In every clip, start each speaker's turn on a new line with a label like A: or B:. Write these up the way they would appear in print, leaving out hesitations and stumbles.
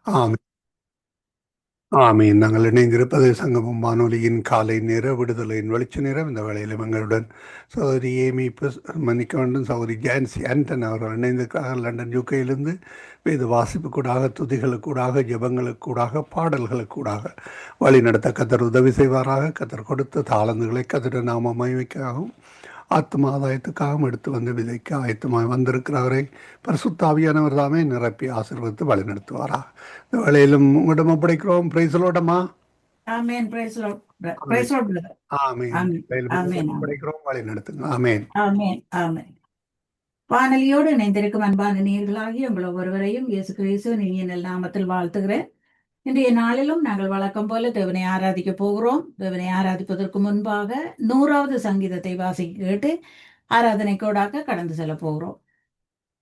A: ஆமென். ஆமீன். நாங்கள் இணைந்திருப்பது சங்கமம் வானொலியின் காலை நேர விடுதலையின் வெளிச்ச நேரம். இந்த வேளையிலும் எங்களுடன் சகோதரி ஏமி மன்னிக்க வேண்டும், சகோதரி ஜான்சி ஆண்டன் அவர்கள் இணைந்திருக்கிறார்கள் லண்டன் யூகேயிலிருந்து. வேத வாசிப்புக்கூடாக, துதிகளுக்கூடாக, ஜெபங்களுக்கூடாக, பாடல்களுக்கூடாக வழி நடத்த கத்தர் உதவி செய்வாராக. கத்தர் கொடுத்த தாளந்துகளை கத்தர் நாம மகிமைக்காகவும் ஆத்ம ஆதாயத்துக்காகவும் எடுத்து வந்து விதைக்க ஆயத்தமாக வந்திருக்கிறவரை பரிசுத்தாவியானவர் தாமே நிரப்பி ஆசீர்வதித்து வழிநடத்துவாரா. இந்த வேளையிலும் உங்களிடம் ஒப்படைக்கிறோம். பிரைசலோடமா.
B: Amen. Praise lord.
A: Amen.
B: Praise lord brother.
A: Amen.
B: Amen.
A: வேலையிலும்
B: ஆமென்.
A: உங்களிடம்
B: ஆமென்.
A: ஒப்படைக்கிறோம். வழி நடத்துங்க. ஆமென்.
B: ஆமென். ஆமென். வானொலியோடு இணைந்திருக்கும் அன்பான நேயர்களாகி உங்கள் ஒவ்வொருவரையும் இயேசு கிறிஸ்துவின் இனிய நல் நாமத்தில் வாழ்த்துகிறேன். இன்றைய நாளிலும் நாங்கள் வழக்கம் போல தேவனை ஆராதிக்க போகிறோம். தேவனை ஆராதிப்பதற்கு முன்பாக 100வது சங்கீதத்தை வாசிக்க கேட்டு ஆராதனைக்கூடாக கடந்து செல்ல போகிறோம்.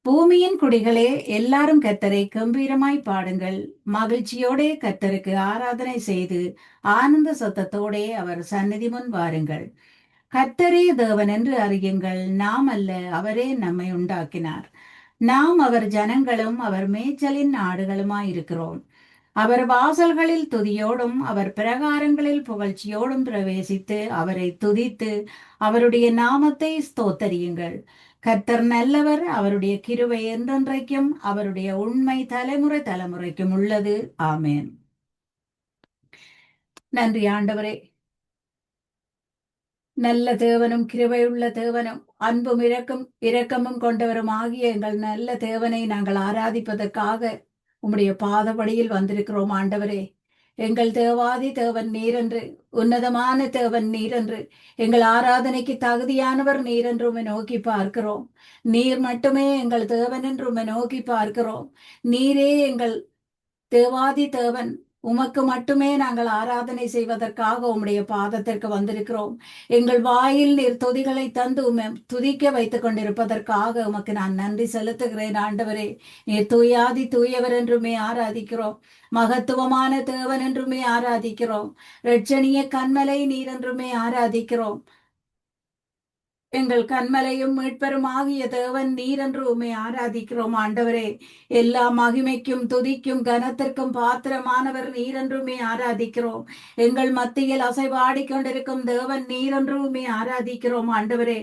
B: பூமியின் குடிகளே, எல்லாரும் கர்த்தரை கம்பீரமாய் பாடுங்கள். மகிழ்ச்சியோடே கர்த்தருக்கு ஆராதனை செய்து ஆனந்த சத்தத்தோடே அவர் சந்நிதி முன் வாருங்கள். கர்த்தரே தேவன் என்று அறியுங்கள். நாம் அல்ல, அவரே நம்மை உண்டாக்கினார். நாம் அவர் ஜனங்களும் அவர் மேய்ச்சலின் ஆடுகளுமாய் இருக்கிறோம். அவர் வாசல்களில் துதியோடும் அவர் பிரகாரங்களில் புகழ்ச்சியோடும் பிரவேசித்து அவரை துதித்து அவருடைய நாமத்தை ஸ்தோத்தரியுங்கள். கர்த்தர் நல்லவர், அவருடைய கிருபை என்றென்றைக்கும், அவருடைய உண்மை தலைமுறை தலைமுறைக்கும் உள்ளது. ஆமென். நன்றி ஆண்டவரே. நல்ல தேவனும் கிருபையுள்ள தேவனும் அன்பும் இரக்கமும் கொண்டவரும் ஆகிய எங்கள் நல்ல தேவனை நாங்கள் ஆராதிப்பதற்காக உம்முடைய பாதபடியில் வந்திருக்கிறோம் ஆண்டவரே. எங்கள் தேவாதி தேவன் நீரென்று, உன்னதமான தேவன் நீரென்று, எங்கள் ஆராதனைக்கு தகுதியானவர் நீரென்று உம்மை நோக்கி பார்க்கிறோம். நீர் மட்டுமே எங்கள் தேவன் என்று உம்மை நோக்கி பார்க்கிறோம். நீரே எங்கள் தேவாதி தேவன். உமக்கு மட்டுமே நாங்கள் ஆராதனை செய்வதற்காக உம்முடைய பாதத்திற்கு வந்திருக்கிறோம். எங்கள் வாயில் நீர் துதிகளை தந்து உம்மை துதிக்க வைத்துக் கொண்டிருப்பதற்காக உமக்கு நான் நன்றி செலுத்துகிறேன் ஆண்டவரே. நீர் தூயாதி தூயவர் என்றுமே ஆராதிக்கிறோம். மகத்துவமான தேவன் என்றுமே ஆராதிக்கிறோம். இரட்சணிய கண்மலை நீர் என்றுமே ஆராதிக்கிறோம். எங்கள் கண்மலையும் மீட்பெரும் ஆகிய தேவன் நீரென்று உம்மை ஆராதிக்கிறோம் ஆண்டவரே. எல்லா மகிமைக்கும் துதிக்கும் கனத்திற்கும் பாத்திரமானவர் நீரென்றுமே ஆராதிக்கிறோம். எங்கள் மத்தியில் அசைவாடி கொண்டிருக்கும் தேவன் நீரென்று உம்மை ஆராதிக்கிறோம் ஆண்டவரே.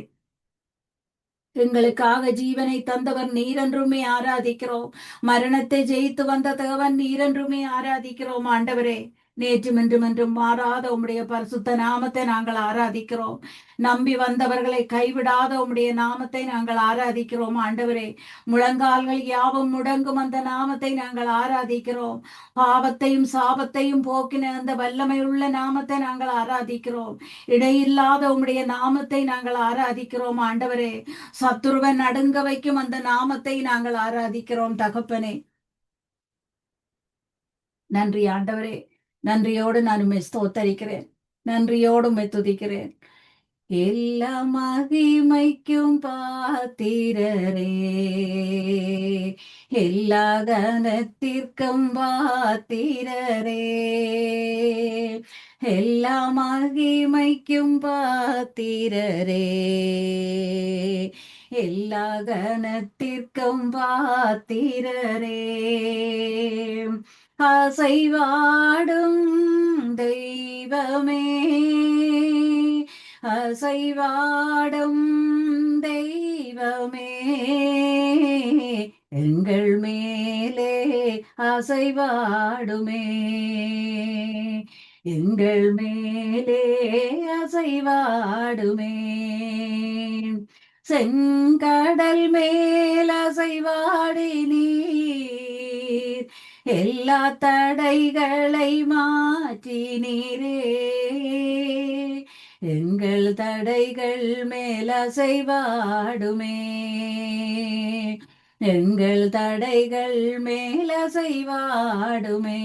B: எங்களுக்காக ஜீவனை தந்தவர் நீரென்றுமே ஆராதிக்கிறோம். மரணத்தை ஜெயித்து வந்த தேவன் நீரென்றுமே ஆராதிக்கிறோம் ஆண்டவரே. நேற்றும் இன்றும் என்றும் மாறாத உம்முடைய பரிசுத்த நாமத்தை நாங்கள் ஆராதிக்கிறோம். நம்பி வந்தவர்களை கைவிடாத உம்முடைய நாமத்தை நாங்கள் ஆராதிக்கிறோம் ஆண்டவரே. முழங்கால்கள் யாவும் முடங்கும் அந்த நாமத்தை நாங்கள் ஆராதிக்கிறோம். பாவத்தையும் சாபத்தையும் போக்கின அந்த வல்லமை உள்ள நாமத்தை நாங்கள் ஆராதிக்கிறோம். இடையில்லாத உம்முடைய நாமத்தை நாங்கள் ஆராதிக்கிறோம் ஆண்டவரே. சத்துருவன் நடுங்க வைக்கும் அந்த நாமத்தை நாங்கள் ஆராதிக்கிறோம் தகப்பனே. நன்றி ஆண்டவரே. நன்றியோடு நான் உம்மை ஸ்தோத்தரிக்கிறேன். நன்றியோடு உம்மை துதிக்கிறேன். எல்லா மகிமைக்கும் பாத்திரரே, எல்லா கனத்திற்கும் பாத்திரரே, எல்லா மகிமைக்கும் பாத்திரரே, எல்லா கனத்திற்கும் பாத்திரரே. அசைவாடும் தெய்வமே, அசைவாடும் தெய்வமே, எங்கள் மேலே அசைவாடுமே, எங்கள் மேலே அசைவாடுமே. செங்கடல் மேல் அசைவாடி நீர் எல்லா தடைகளை மாற்றி நீரே, எங்கள் தடைகள் மேல் அசைவாடுமே, எங்கள் தடைகள் மேல் அசைவாடுமே.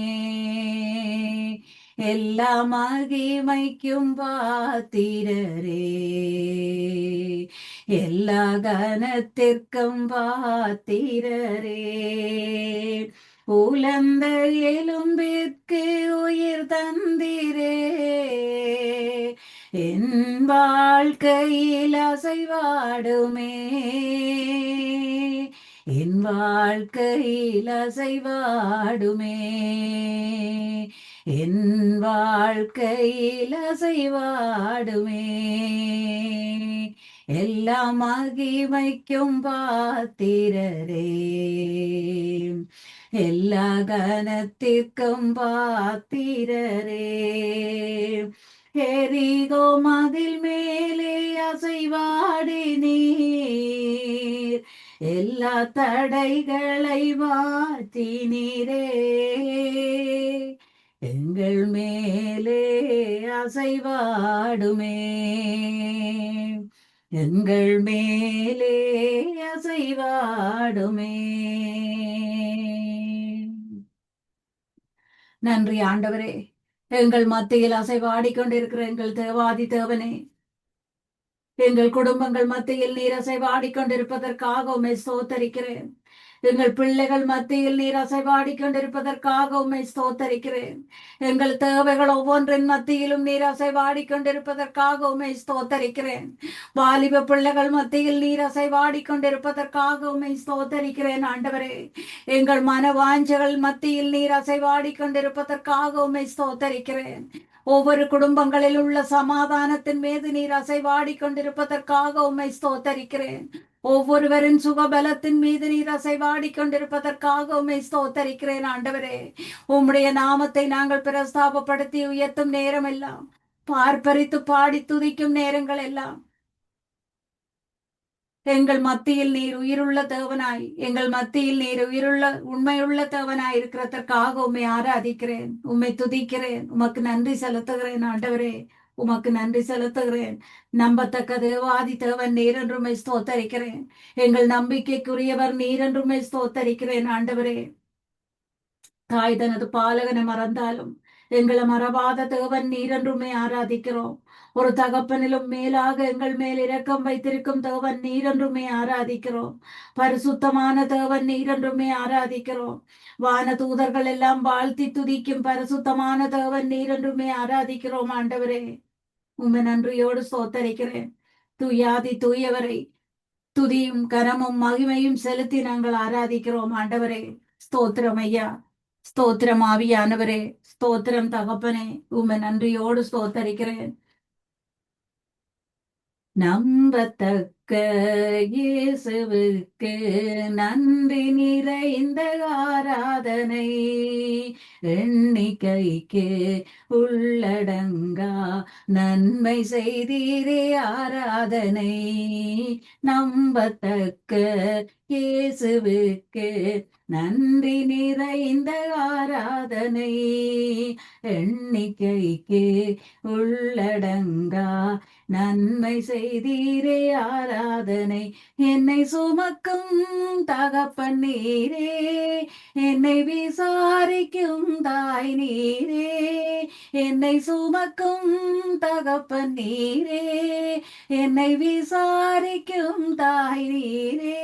B: எல்லா மகிமைக்கும் பாத்திரரே, எல்லா கனத்திற்கும் பாத்திரரே. உலர்ந்த எலும்பிற்கு உயிர் தந்திரே, என் வாழ்க்கையில் அசைவாடுமே, என் வாழ்க்கையில் அசைவாடுமே, என் வாழ்க்கையில் அசைவாடுமே, எல்லா மகிமைக்கும் பாத்திரரே, எல்லா கனத்திற்கும் பாத்திரரே, எரிகோ மதில் மேலே அசைவாடி நீர், எல்லா தடைகளை மாற்றினீரே, எங்கள் மேலே அசைவாடுமே, எங்கள் மேலே அசைவாடுமே. நன்றி ஆண்டவரே, எங்கள் மத்தியில் அசைவாடிக்கொண்டிருக்கிற எங்கள் தேவாதி தேவனே, எங்கள் குடும்பங்கள் மத்தியில் நீர் அசைவாடிக்கொண்டிருப்பதற்காக உம்மை ஸ்தோத்தரிக்கிறேன். எங்கள் பிள்ளைகள் மத்தியில் நீர் அசைவாடிக் கொண்டிருப்பதற்காக உம்மை ஸ்தோத்தரிக்கிறேன். எங்கள் தேவைகள் ஒவ்வொன்றின் மத்தியிலும் நீர் அசைவாடிக் கொண்டிருப்பதற்காக உம்மை ஸ்தோத்தரிக்கிறேன். வாலிப பிள்ளைகள் மத்தியில் நீர் அசைவாடிக் கொண்டிருப்பதற்காக உம்மை ஸ்தோத்தரிக்கிறேன் ஆண்டவரே. எங்கள் மனவாஞ்சகள் மத்தியில் நீர் அசைவாடிக் கொண்டிருப்பதற்காக உம்மை ஸ்தோத்தரிக்கிறேன். ஒவ்வொரு குடும்பங்களில் உள்ள சமாதானத்தின் மீது நீர் அசைவாடிக் கொண்டிருப்பதற்காக உம்மை ஸ்தோத்தரிக்கிறேன். ஒவ்வொருவரின் சுகபலத்தின் மீது நீர் அசைவாடிக் கொண்டிருப்பதற்காக உம்மை ஸ்தோத்தரிக்கிறேன் ஆண்டவரே. உம்முடைய நாமத்தை நாங்கள் பிரஸ்தாபப்படுத்தி உயர்த்தும் நேரம் எல்லாம், பார்ப்பரித்து பாடி துதிக்கும் நேரங்கள் எல்லாம், எங்கள் மத்தியில் நீர் உயிருள்ள தேவனாய், எங்கள் மத்தியில் நீர் உயிருள்ள உண்மையுள்ள தேவனாய் இருக்கிறதற்காக உம்மை ஆராதிக்கிறேன், உம்மை துதிக்கிறேன், உமக்கு நன்றி செலுத்துகிறேன் ஆண்டவரே. உமக்கு நன்றி செலுத்துகிறேன். நம்பத்தக்க தேவாதி தேவன் நீர் என்றுமை ஸ்தோத்தரிக்கிறேன். எங்கள் நம்பிக்கைக்குரியவர் நீர் என்றுமை ஸ்தோத்தரிக்கிறேன் ஆண்டவரே. தாய் தனது பாலகனை மறந்தாலும் எங்களை மறவாத தேவன் நீர் என்றுமே ஆராதிக்கிறோம். ஒரு தகப்பனிலும் மேலாக எங்கள் மேல் இரக்கம் வைத்திருக்கும் தேவன் நீர் என்றுமே ஆராதிக்கிறோம். பரிசுத்தமான தேவன் நீர் என்றுமே ஆராதிக்கிறோம். வான தூதர்கள் எல்லாம் வாழ்த்தி துதிக்கும் பரிசுத்தமான தேவன் நீர் என்றுமே ஆராதிக்கிறோம் ஆண்டவரே. உம்மை நன்றியோடு ஸ்தோத்தரிக்கிறேன். துயாதி தூயவரை துதியும் கனமும் மகிமையும் செலுத்தி நாங்கள் ஆராதிக்கிறோம் ஆண்டவரே. ஸ்தோத்திரம் ஐயா, ஸ்தோத்திரம் ஆவியானவரே, ஸ்தோத்திரம் தகப்பனே. உம்மை நன்றியோடு ஸ்தோத்தரிக்கிறேன். நம்பத்தக்க இயேசுவுக்கு நன்றி நிறைந்த ஆராதனை, எண்ணிக்கைக்கு உள்ளடங்கா நன்மை செய்தீரே ஆராதனை. நம்பத்தக்க இயேசுவுக்கு நன்றி நிறைந்த ஆராதனை, எண்ணிக்கைக்கு உள்ளடங்கா நன்மை செய்தீரே ஆராதனை. என்னை சுமக்கும் தகப்பன் நீரே, என்னை விசாரிக்கும் தாய் நீரே, என்னை சுமக்கும் தகப்பன் நீரே, என்னை விசாரிக்கும் தாய் நீரே,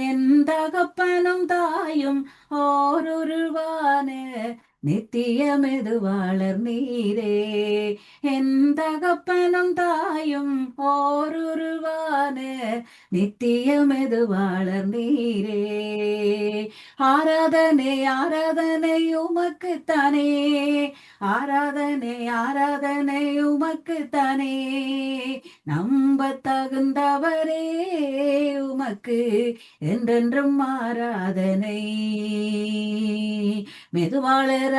B: என் தகப்பனும் தாயும் ஓருருவான நித்திய மெதுவாளர் நீரே, என் தகப்பனும் தாயும் ஓருருவான நித்திய மெதுவாளர் நீரே. ஆராதனை ஆராதனை உமக்குத்தானே, ஆராதனை ஆராதனை உமக்குத்தானே, நம்ப தகுந்தவரே உமக்கு என்றென்றும் ஆராதனை. மெதுவாளரானவரே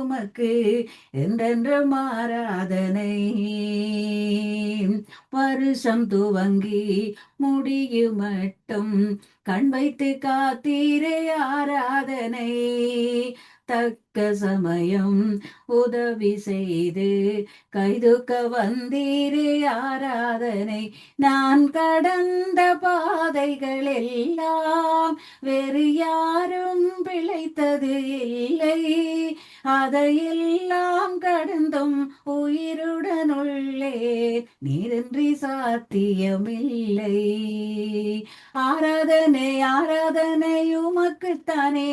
B: உமக்கு என்றென்றும் ஆராதனை. வருஷம் துவங்கி முடியும் மட்டும் கண் வைத்து காத்தீரே ஆராதனை. தக்க சமயம் உதவி செய்து கைதுக்க வந்தீரே ஆராதனை. நான் கடந்த பாதைகள் எல்லாம் வேறு யாரும் பிழைத்தது இல்லை, அதையெல்லாம் கடந்தும் உயிருடனுள்ளே நீரின்றி சாத்தியமில்லை. ஆராதனை ஆராதனை உமக்குத்தானே,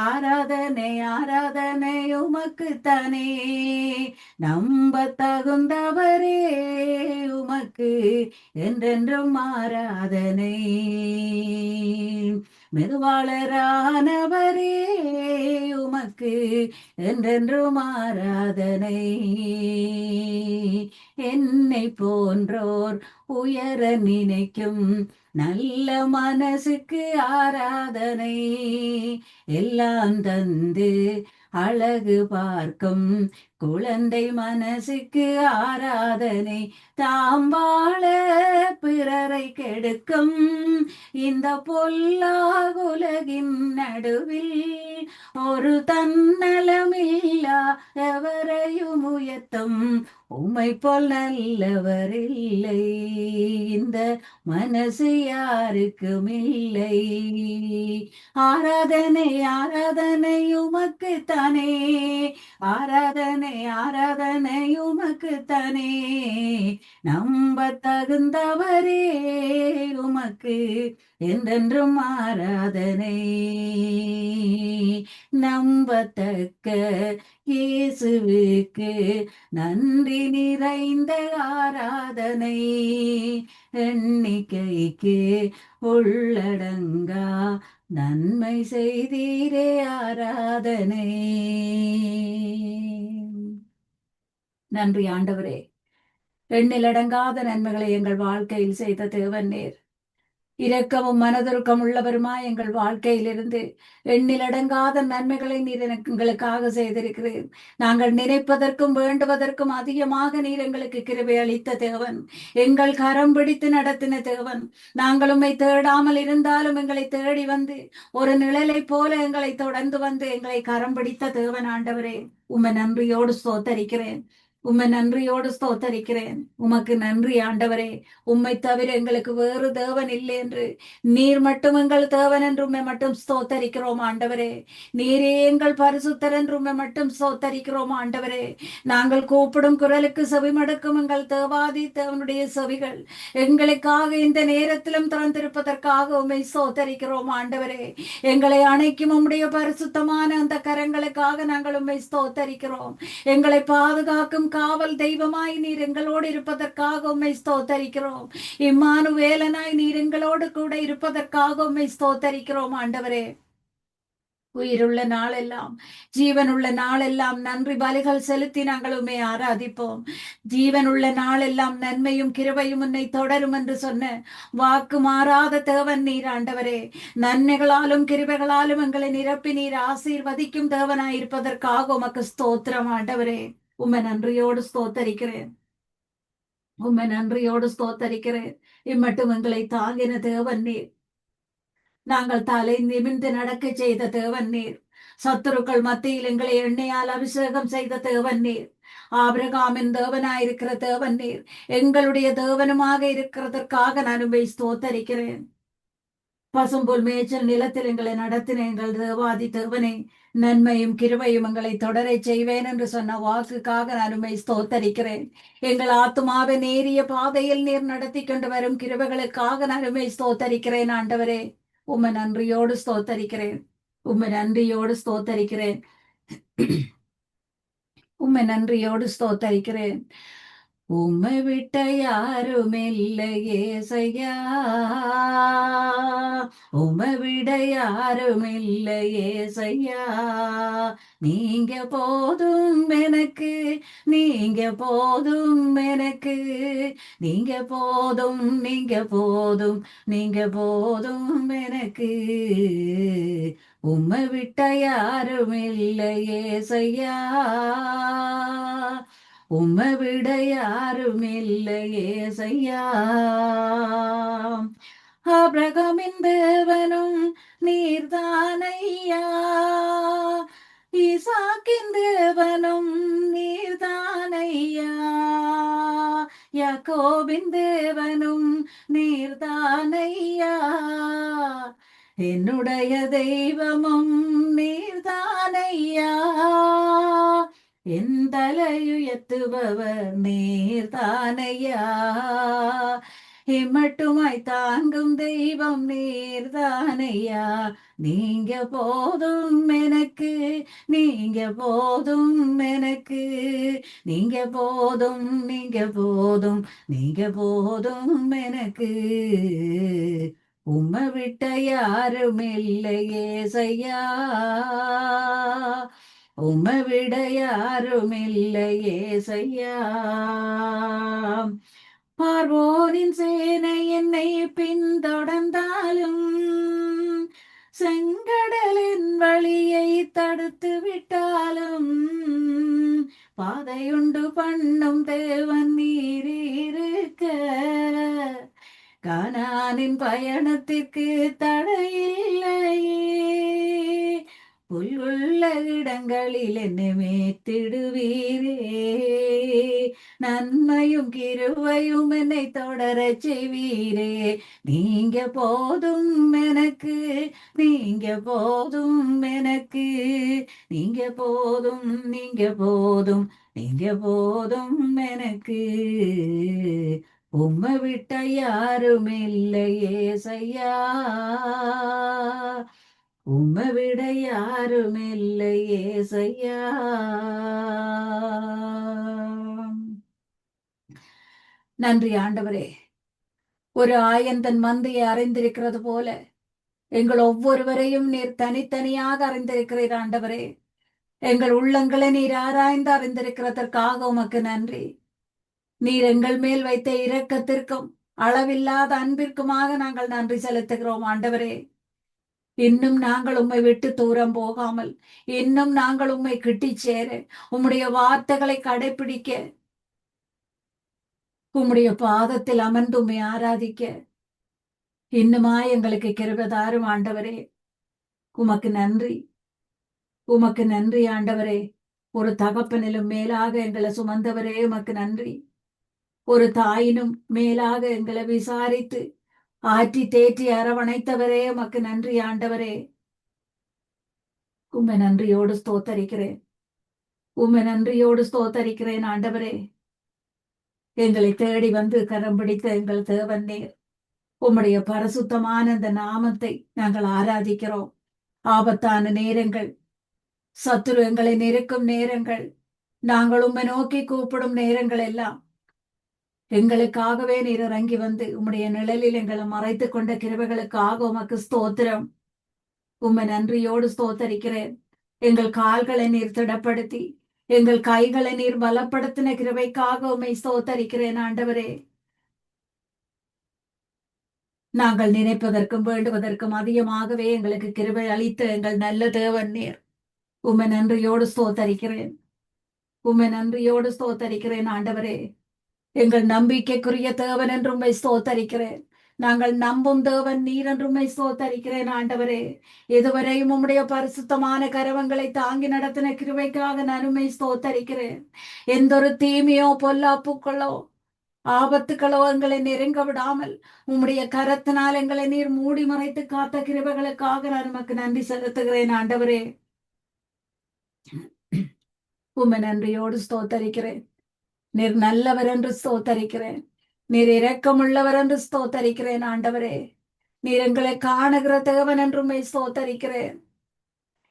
B: ஆராதனை ஆராதனை உமக்குத்தானே. நம்ப தகுந்தவரே உமக்கு என்றென்றும் ஆராதனை. மெதுவாளரானவரே உமக்கு என்றென்றும் ஆராதனை. என்னை போன்றோர் உயர நினைக்கும் நல்ல மனசுக்கு ஆராதனை. எல்லாம் தந்து அழகு பார்க்கும் குழந்தை மனசுக்கு ஆராதனை. தாம் வாழ பிறரை கெடுக்கும் இந்த பொல்லாகுலகின் நடுவில் ஒரு தன்னலமில்லா எவரையும் உயர்த்தும் உம்மை போல் நல்லவர் இல்லை. இந்த மனசு யாருக்கும் இல்லை. ஆராதனை ஆராதனை உமக்குத்தானே. ஆராதனை ஆராதனை உமக்குத்தானே. நம்ப தகுந்தவரே உமக்கு என்றென்றும் ஆராதனை. நம்பத்தக்க இயேசுவுக்கு நன்றி நிறைந்த ஆராதனை. எண்ணிக்கைக்கு உள்ளடங்கா நன்மை செய்தீரே ஆராதனை. நன்றி ஆண்டவரே. எண்ணிலடங்காத நன்மைகளை எங்கள் வாழ்க்கையில் செய்த தேவன் நீர். இரக்கமும் மனதுருக்கம் உள்ளவருமாய் எங்கள் வாழ்க்கையிலிருந்து எண்ணிலடங்காத நன்மைகளை நீர் எங்களுக்காக செய்திருக்கிறீர். நாங்கள் நினைப்பதற்கும் வேண்டுவதற்கும் அதிகமாக நீர் எங்களுக்கு கிருபை அளித்த தேவன். எங்கள் கரம் பிடித்து நடத்தின தேவன். நாங்கள் உம்மை தேடாமல் இருந்தாலும் எங்களை தேடி வந்து ஒரு நிழலை போல எங்களை தொடர்ந்து வந்து எங்களை கரம் பிடித்த தேவன் ஆண்டவரே. உம்மை நன்றியோடு ஸ்தோத்தரிக்கிறேன். உம்மை நன்றியோடு ஸ்தோத்தரிக்கிறேன். உமக்கு நன்றி ஆண்டவரே. உம்மை தவிர எங்களுக்கு வேறு தேவன் இல்லை என்று நீர் மட்டும் எங்கள் தேவன் என்று உம்மை மட்டும் ஸ்தோத்தரிக்கிறோம் ஆண்டவரே. நீரே எங்கள் பரிசுத்தர் என்று உம்மை மட்டும் ஸ்தோத்தரிக்கிறோம் ஆண்டவரே. நாங்கள் கூப்பிடும் குரலுக்கு செவிமடுக்கும் எங்கள் தேவாதி தேவனுடைய செவிகள் எங்களுக்காக இந்த நேரத்திலும் திறந்திருப்பதற்காக உம்மை ஸ்தோத்தரிக்கிறோம் ஆண்டவரே. எங்களை அணைக்கும் உம்முடைய பரிசுத்தமான அந்த கரங்களுக்காக நாங்கள் உம்மை ஸ்தோத்தரிக்கிறோம். எங்களை பாதுகாக்கும் காவல் தெய்வமாய் நீர் எங்களோடு இருப்பதற்காக உம்மை ஸ்தோத்தரிக்கிறோம். இம்மானுவேலனாய் நீர் எங்களோடு கூட இருப்பதற்காக உம்மை ஸ்தோத்தரிக்கிறோம் ஆண்டவரே. உயிருள்ள நாளெல்லாம் ஜீவனுள்ள நாளெல்லாம் நன்றி பலிகள் செலுத்தி நாங்கள் உம்மை ஆராதிப்போம். ஜீவனுள்ள நாளெல்லாம் நன்மையும் கிருபையும் உன்னை தொடரும் என்று சொன்ன வாக்கு மாறாத தேவன் நீர் ஆண்டவரே. நன்மைகளாலும் கிருபைகளாலும் எங்களை நிரப்பி நீர் ஆசீர்வதிக்கும் தேவனாயிருப்பதற்காக உமக்கு ஸ்தோத்திரம் ஆண்டவரே. உம்மை நன்றியோடு ஸ்தோத்தரிக்கிறேன். உம்மை நன்றியோடு ஸ்தோத்தரிக்கிறேன். இம்மட்டும் எங்களை தாங்கின தேவன் நீர். நாங்கள் தலை நிமிர்ந்து நடக்க செய்த தேவன் நீர். சத்துருக்கள் மத்தியில் எங்களை எண்ணெயால் அபிஷேகம் செய்த தேவன் நீர். ஆபிரகாமின் தேவனாயிருக்கிற தேவன் நீர். எங்களுடைய தேவனுமாக இருக்கிறதற்காக நான் உம்மை ஸ்தோத்தரிக்கிறேன். பசும்புல் மேய்ச்சல் நிலத்தில் எங்களை நடத்தின எங்கள் தேவாதி தேவனே, நன்மையும் கிருபையும் எங்களை தொடரை செய்வேன் என்று சொன்ன வாக்குக்காக நான் உம்மை ஸ்தோத்தரிக்கிறேன். எங்கள் ஆத்துமாவை நேரிய பாதையில் நீர் நடத்தி கொண்டு வரும் கிருபைகளுக்காக நான் உம்மை ஸ்தோத்தரிக்கிறேன் ஆண்டவரே. உம்மை நன்றியோடு ஸ்தோத்தரிக்கிறேன். உம்மை நன்றியோடு ஸ்தோத்தரிக்கிறேன். உம்மை நன்றியோடு ஸ்தோத்தரிக்கிறேன். உம்மை விட்ட யாரும் இல்லையே ஏசையா. உம்மை விட யாரும் இல்லையே ஏசையா. நீங்க போதும் எனக்கு, நீங்க போதும் எனக்கு, நீங்க போதும், நீங்க போதும், நீங்க போதும் எனக்கு. உம்மை விட்ட யாரும் இல்லையே ஏசையா. உம்மை விட யாரும் இல்லையே ஏசையா. ஆபிரகாமின் தேவனும் நீர்தானையா. ஈசாக்கின் தேவனும் நீர்தானையா. யாக்கோபின் தேவனும் நீர்தானையா. என்னுடைய தெய்வமும் நீர்தானையா. என் தலையுயர்த்துபவர் நீர்தானையா. இம்மட்டுமாய் தாங்கும் தெய்வம் நீர்தானையா. நீங்க போதும் எனக்கு, நீங்க போதும் எனக்கு, நீங்க போதும், நீங்க போதும், நீங்க போதும் எனக்கு. உம்மை விட்ட யாரும் இல்லையே செய்யா, உம்மை விட யாரும் இல்லையே செய்யா. பார்வோரின் சேனை என்னை பின்தொடர்ந்தாலும், செங்கடலின் வழியை தடுத்து விட்டாலும், பாதையுண்டு பண்ணும் தேவன் நீரிருக்க, கானானின் பயணத்திற்கு தடையில்லையே. புல்லுள்ள இடங்களில் என்னை மேத்திடுவீரே, நன்மையும் கிருபையும் என்னை தொடரச் செய்வீரே. நீங்க போதும் எனக்கு, நீங்க போதும் எனக்கு, நீங்க போதும், நீங்க போதும், நீங்க போதும் எனக்கு. உம்மை விட்ட யாரும் இல்லையே செய்யா, உம்மை விட யாரும் இல்லையே செய்யா. நன்றி ஆண்டவரே. ஒரு ஆயன் தன் மந்தையை அறிந்திருக்கிறது போல எங்கள் ஒவ்வொருவரையும் நீர் தனித்தனியாக அறிந்திருக்கிறீர் ஆண்டவரே. எங்கள் உள்ளங்களை நீர் ஆராய்ந்து அறிந்திருக்கிறதற்காக உமக்கு நன்றி. நீர் எங்கள் மேல் வைத்த இரக்கத்திற்கும் அளவில்லாத அன்பிற்குமாக நாங்கள் நன்றி செலுத்துகிறோம் ஆண்டவரே. இன்னும் நாங்கள் உம்மை விட்டு தூரம் போகாமல், இன்னும் நாங்கள் உம்மை கிட்டி சேர, உம்முடைய வார்த்தைகளை கடைபிடிக்க, உம்முடைய பாதத்தில் அமர்ந்து உம்மை ஆராதிக்க இன்னுமா எங்களுக்கு கிருபை தாரும் ஆண்டவரே. உமக்கு நன்றி, உமக்கு நன்றி ஆண்டவரே. ஒரு தகப்பனிலும் மேலாக எங்களை சுமந்தவரே உமக்கு நன்றி. ஒரு தாயினும் மேலாக எங்களை விசாரித்து ஆற்றி தேற்றி அரவணைத்தவரே உமக்கு நன்றி ஆண்டவரே. உம்மை நன்றியோடு ஸ்தோத்தரிக்கிறேன், உம்மை நன்றியோடு ஸ்தோத்தரிக்கிறேன் ஆண்டவரே. எங்களை தேடி வந்து கரம் பிடித்த எங்கள் தேவன் நீர். உம்முடைய பரிசுத்தமான இந்த நாமத்தை நாங்கள் ஆராதிக்கிறோம். ஆபத்தான நேரங்கள், சத்துரு எங்களை நெருக்கும் நேரங்கள், நாங்கள் உம்மை நோக்கி கூப்பிடும் நேரங்கள் எல்லாம் எங்களுக்காகவே நீர் இறங்கி வந்து உம்முடைய நிழலில் எங்களை மறைத்து கொண்ட கிருபைகளுக்காக உமக்கு ஸ்தோத்திரம். உம்மை நன்றியோடு ஸ்தோத்தரிக்கிறேன். எங்கள் கால்களை நீர் திடப்படுத்தி எங்கள் கைகளை நீர் பலப்படுத்தின கிருபைக்காக உம்மை ஸ்தோத்தரிக்கிறேன் ஆண்டவரே. நாங்கள் நினைப்பதற்கும் வேண்டுவதற்கும் அதிகமாகவே எங்களுக்கு கிருபை அளித்த எங்கள் நல்ல தேவன் நீர். உம்மை நன்றியோடு ஸ்தோத்தரிக்கிறேன், உம்மை நன்றியோடு ஸ்தோத்தரிக்கிறேன் ஆண்டவரே. எங்கள் நம்பிக்கைக்குரிய தேவன் என்று உம்மை ஸ்தோத்தரிக்கிறேன். நாங்கள் நம்பும் தேவன் நீர் என்று உம்மை ஸ்தோத்தரிக்கிறேன் ஆண்டவரே. இதுவரையும் உம்முடைய பரிசுத்தமான கரவங்களை தாங்கி நடத்தின கிருபைக்காக நான் உம்மை ஸ்தோத்தரிக்கிறேன். எந்த ஒரு தீமையோ பொல்லாப்புக்களோ ஆபத்துக்களோ எங்களை நெருங்க விடாமல் உம்முடைய கரத்தினால் எங்களை நீர் மூடி மறைத்து காத்த கிருபைகளுக்காக நான் உமக்கு நன்றி செலுத்துகிறேன் ஆண்டவரே. உம்மை நன்றியோடு ஸ்தோத்தரிக்கிறேன். நீர் நல்லவர் என்று ஸ்தோத்தரிக்கிறேன், நீர் இரக்கமுள்ளவர் என்று ஸ்தோத்தரிக்கிறேன் ஆண்டவரே. நீர் எங்களை காணுகிற தேவன் என்று உம்மை ஸ்தோத்தரிக்கிறேன்.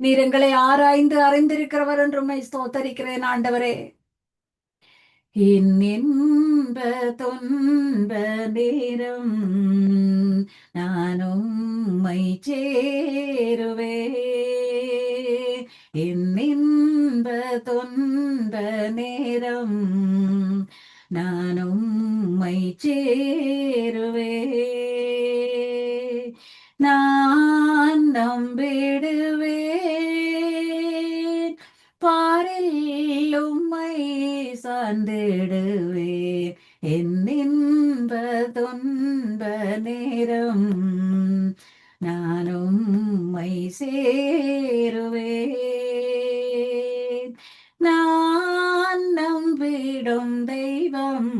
B: நீர் எங்களை ஆராய்ந்து அறிந்திருக்கிறவர் என்று உம்மை ஸ்தோத்தரிக்கிறேன் ஆண்டவரே. இன்ப துன்ப நேரம் நான் உம்மை சேருவே, இன்ப துன்ப நேரம் நான் உம்மை சேருவே. நான் நம்பிடுவேன், பாரில் உம்மை சார்ந்திடுவேன். என் இன்ப துன்ப நேரம் நான் உம்மை சேருவேன். நான் நம்பிடும் தெய்வம்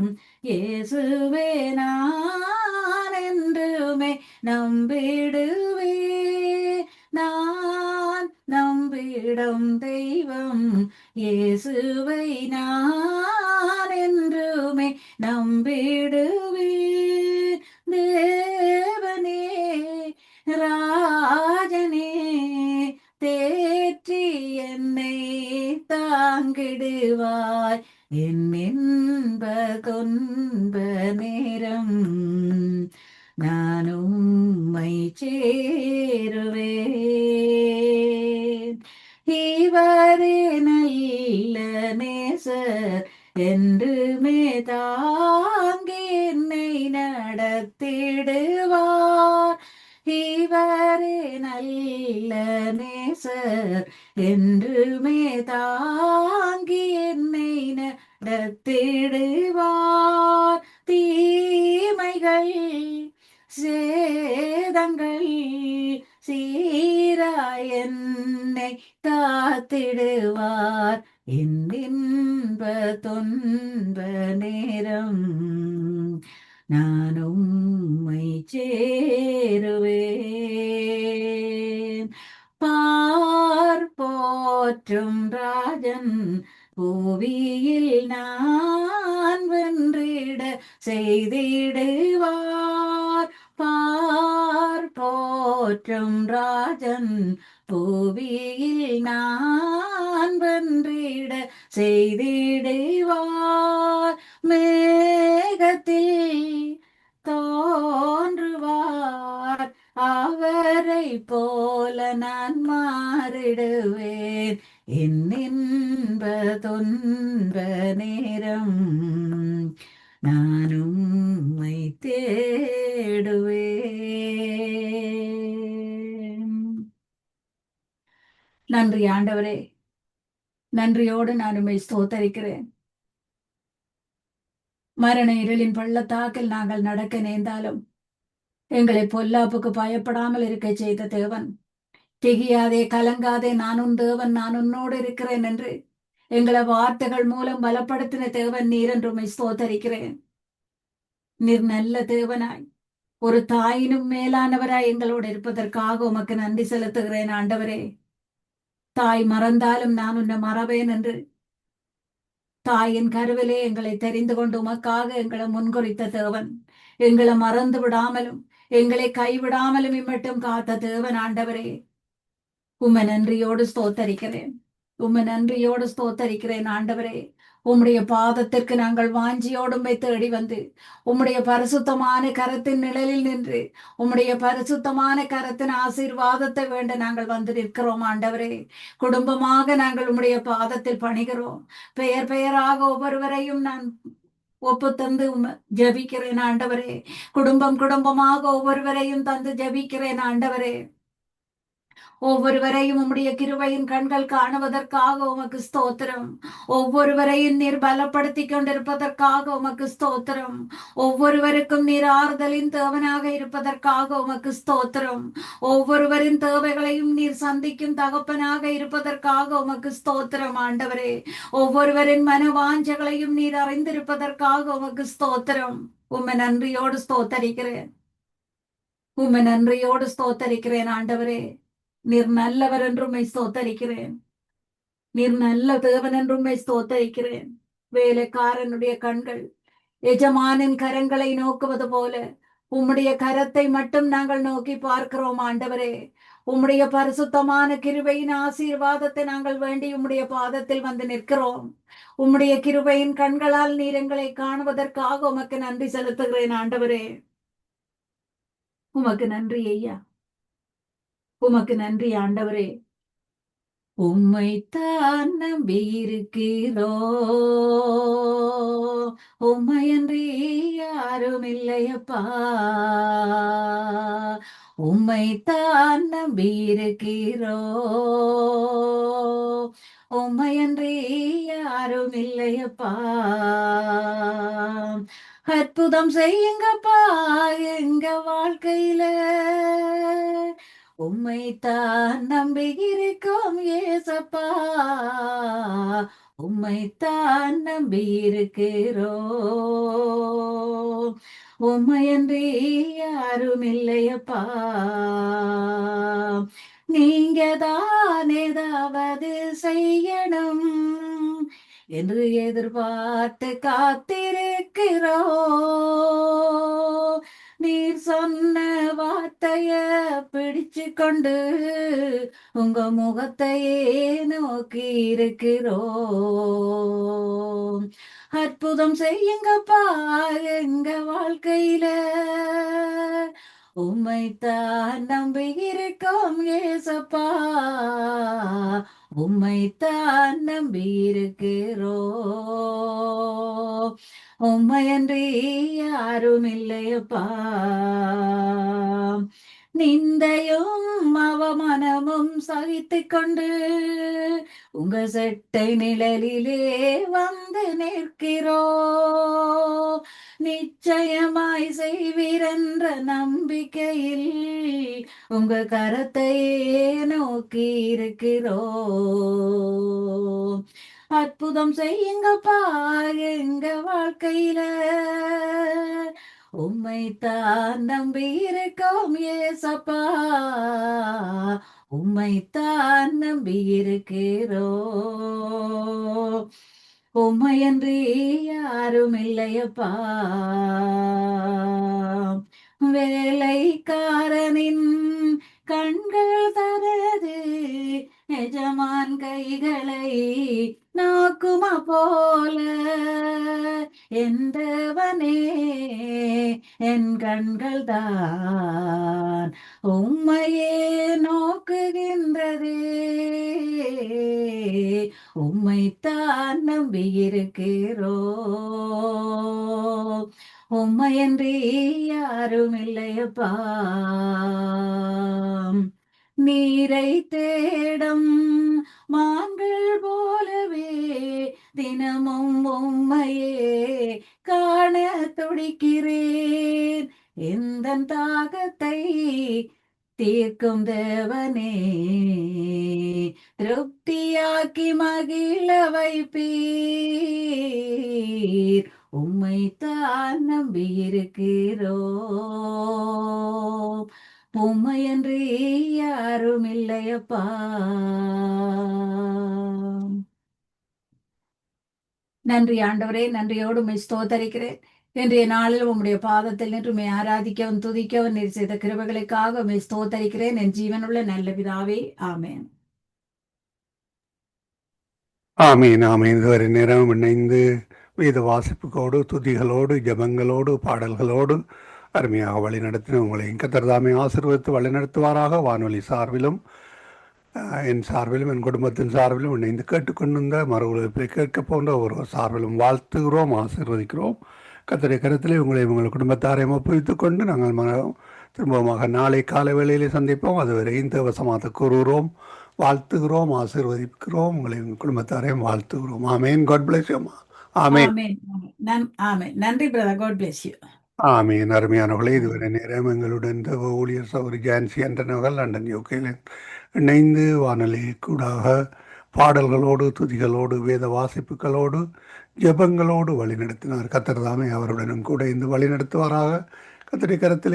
B: இயேசுவே, நான் என்றுமே நம்பிடுவே. நான் நம்பிடும் தெய்வம் இயேசுவை, நான் என்றுமே நம்பிடுவே. தேவனே ராஜனே தேற்றி என்னை தாங்கிடுவாய் என் இன்ப துன்ப நேரம் நான் உம்மை சேருவேன். இவரே நல்ல நேசர் என்றுமே தாங்கி என்னை நடத்திடுவார். இவரே நல்ல நேசர் என்றுமே தாங்கி என்னை நடத்திடுவார். தீமைகள் சேதங்கள் சீராய் என்னை காத்திடுவார். இன்ப துன்ப நேரம் நான் உம்மை சேருவேன். போற்றும் ராஜன் புவியில் நான் வென்றிட செய்திடுவார். போற்றும் ராஜன் புவியில் நான் வென்றிட செய்திடுவார். மேகத்தில் தோன்றுவார், அவரை போல நான் மாறிடுவேன். என் இன்ப துன்ப நேரம் நான் உம்மை தேடுவேன். நன்றி ஆண்டவரே, நன்றியோடு நான் உம்மை ஸ்தோத்தரிக்கிறேன். மரண இருளின் பள்ளத்தாக்கில் நாங்கள் நடக்க நேர்ந்தாலும் எங்களை பொல்லாப்புக்கு பயப்படாமல் இருக்க செய்த தேவன், திகியாதே கலங்காதே, நான் உன் தேவன், நான் உன்னோடு இருக்கிறேன் என்று எங்களை வார்த்தைகள் மூலம் பலப்படுத்தின தேவன் நீர் என்று உம்மை ஸ்தோத்தரிக்கிறேன். நீர் நல்ல தேவனாய், ஒரு தாயினும் மேலானவராய் எங்களோடு இருப்பதற்காக உமக்கு நன்றி செலுத்துகிறேன் ஆண்டவரே. தாய் மறந்தாலும் நான் உன்னை மறவேன் என்று தாயின் கருவிலே எங்களை தெரிந்து கொண்டு உமக்காக எங்களை முன்குறித்த தேவன், எங்களை மறந்து விடாமலும் எங்களை கைவிடாமலும் இம்மட்டும் காத்த தேவன் ஆண்டவரே, உம்மை நன்றியோடு ஸ்தோத்தரிக்கிறேன். உம்மை நன்றியோடு ஸ்தோத்தரிக்கிறேன் ஆண்டவரே. உம்முடைய பாதத்திற்கு நாங்கள் வாஞ்சியோடு உம்மை தேடி வந்து உம்முடைய பரிசுத்தமான கரத்தின் நிழலில் நின்று உம்முடைய பரிசுத்தமான கரத்தின் ஆசீர்வாதத்தை வேண்ட நாங்கள் வந்து நிற்கிறோம் ஆண்டவரே. குடும்பமாக நாங்கள் உம்முடைய பாதத்தில் பணிகிறோம். பெயர் பெயராக ஒவ்வொருவரையும் நான் ஒப்பு தந்து ஜபிக்கிறேன் ஆண்டவரே. குடும்பம் குடும்பமாக ஒவ்வொருவரையும் தந்து ஜபிக்கிறேன் ஆண்டவரே. ஒவ்வொருவரையும் உம்முடைய கிருபையின் கண்கள் காணுவதற்காக உமக்கு ஸ்தோத்திரம். ஒவ்வொருவரையும் நீர் பலப்படுத்தி கொண்டிருப்பதற்காக உமக்கு ஸ்தோத்திரம். ஒவ்வொருவருக்கும் நீர் ஆறுதலின் தேவனாக இருப்பதற்காக உமக்கு ஸ்தோத்திரம். ஒவ்வொருவரின் தேவைகளையும் நீர் சந்திக்கும் தகப்பனாக இருப்பதற்காக உமக்கு ஸ்தோத்திரம் ஆண்டவரே. ஒவ்வொருவரின் மனவாஞ்சங்களையும் நீர் அறிந்திருப்பதற்காக உமக்கு ஸ்தோத்திரம். உம்மை நன்றியோடு ஸ்தோத்தரிக்கிறேன். உம்மை நன்றியோடு ஸ்தோத்தரிக்கிறேன் ஆண்டவரே. நீர் நல்லவர் என்றும் ஸ்தோத்தரிக்கிறேன். நீர் நல்ல தேவன் என்றும் ஸ்தோத்தரிக்கிறேன். வேலைக்காரனுடைய கண்கள் எஜமானின் கரங்களை நோக்குவது போல உம்முடைய கரத்தை மட்டும் நாங்கள் நோக்கி பார்க்கிறோம் ஆண்டவரே. உம்முடைய பரிசுத்தமான கிருபையின் ஆசீர்வாதத்தை நாங்கள் வேண்டி உம்முடைய பாதத்தில் வந்து நிற்கிறோம். உம்முடைய கிருபையின் கண்களால் நீர் எங்களை காணுவதற்காக உமக்கு நன்றி செலுத்துகிறேன் ஆண்டவரே. உமக்கு நன்றி ஐயா, உமக்கு நன்றி ஆண்டவரே. உம்மைத்தான் நம்பியிருக்கிறோ, உம்மையன்றி யாரும் இல்லையப்பா. உம்மைத்தான் நம்பியிருக்கிறோ, உம்மையன்றி யாரும் இல்லையப்பா. அற்புதம் செய்யுங்கப்பா எங்க வாழ்க்கையில, உம்மைத்தான் நம்பியிருக்கோம் ஏசப்பா. உம்மைத்தான் நம்பியிருக்கிறோ, உம்மையன்றி யாரும் இல்லையப்பா. நீங்க தான் ஏதாவது செய்யணும் என்று எதிர்பார்த்து காத்திருக்கிறோ. நீர் சொன்ன வார்த்தைய பிடிச்சு கொண்டு உங்க முகத்தையே நோக்கி இருக்கிறோம். அற்புதம் செய்யுங்கப்பா எங்க வாழ்க்கையில, உம்மைத்தான் நம்பி இருக்கோம் ஏசப்பா, உம்மைத்தான் நம்பி இருக்கிறோம். உம்மையன்றி யாரும் இல்லையப்பா. நிந்தையும் அவமானமும் சகித்துக் கொண்டு உங்க செட்டை நிழலிலே வந்து நிற்கிறோம். நிச்சயமாய் செய்வீரென்ற நம்பிக்கையில் உங்க கரத்தையே நோக்கி இருக்கிறோம். அற்புதம் செய்யுங்கப்பா எங்க வாழ்க்கையில, உம்மைத்தான் நம்பி இருக்கோம் ஏசப்பா, உம்மைத்தான் நம்பி இருக்கிறோம். உம்மையன்றி யாரும் இல்லையப்பா. வேலைக்காரனின் கண்கள் தரது எஜமான் கைகளை நோக்குமா போல, என்றவனே என் கண்கள் தான் உம்மையே நோக்குகின்றதே. உம்மைத்தான் நம்பி இருக்கிறோம். உம்மையன்றி யாரும் இல்லையப்பா. நீரை தேடும் மான்கள் போலவே தினமும் உம்மையே காண துடிக்கிறேன். எந்த தாகத்தை தீர்க்கும் தேவனே, திருப்தியாக்கி மகிழ வைப்பீர். உம்மைத்தான் நம்பி இருக்கிறோம். உம்மையன்றி யாரும் இல்லையப்பா. நன்றி ஆண்டவரே, நன்றியோடு உம்மை ஸ்தோத்தரிக்கிறேன். இன்றைய நாளில் உம்முடைய பாதத்தில் நின்று உம்மை ஆராதிக்கவும் துதிக்கவும் நீர் செய்த கிருபைகளுக்காக உம்மை ஸ்தோத்தரிக்கிறேன். என் ஜீவனுள்ள நல்ல பிதாவே, ஆமென்.
A: ஆமீன் ஆமீன். இதுவரை நேரம் இணைந்து வேத வாசிப்புகளோடு துதிகளோடு ஜெபங்களோடு பாடல்களோடு அருமையாக வழிநடத்தின உங்களையும் கர்த்தர் தாமே ஆசீர்வதித்து வழிநடத்துவாராக. வானொலி சார்பிலும் என் சார்பிலும் என் குடும்பத்தின் சார்பிலும் இணைந்து கேட்டுக்கொண்டிருந்த மறு உலகத்தை கேட்க போன்ற ஒரு சார்பிலும் வாழ்த்துகிறோம், ஆசீர்வதிக்கிறோம். கர்த்தருடைய கருத்திலே உங்களையும் உங்கள் குடும்பத்தாரையும் ஒப்புவித்துக் கொண்டு நாங்கள் திரும்பமாக நாளை காலை வேளையிலே சந்திப்போம். அதுவரையும் தேவசமாக கூறுகிறோம், வாழ்த்துகிறோம், ஆசீர்வதிக்கிறோம். உங்களையும் உங்கள் குடும்பத்தாரையும் வாழ்த்துகிறோம். Amen. God bless you. Amen.
B: Amen. Amen. நன்றி பிரதர். God bless you.
A: ஆமீன். அருமையானவர்களே, இதுவரை நேரம் எங்களுடன் தேவ ஊழியர் சௌரி ஜான்சி ஆண்டனவர்கள் லண்டன் யூகேயில் இணைந்து வானொலி கூடாக பாடல்களோடு துதிகளோடு வேத வாசிப்புகளோடு ஜெபங்களோடு வழிநடத்தினார். கர்த்தர் தாமே அவருடனும் கூட இந்த வழிநடத்துவாராக. கர்த்தருடைய கரத்திலே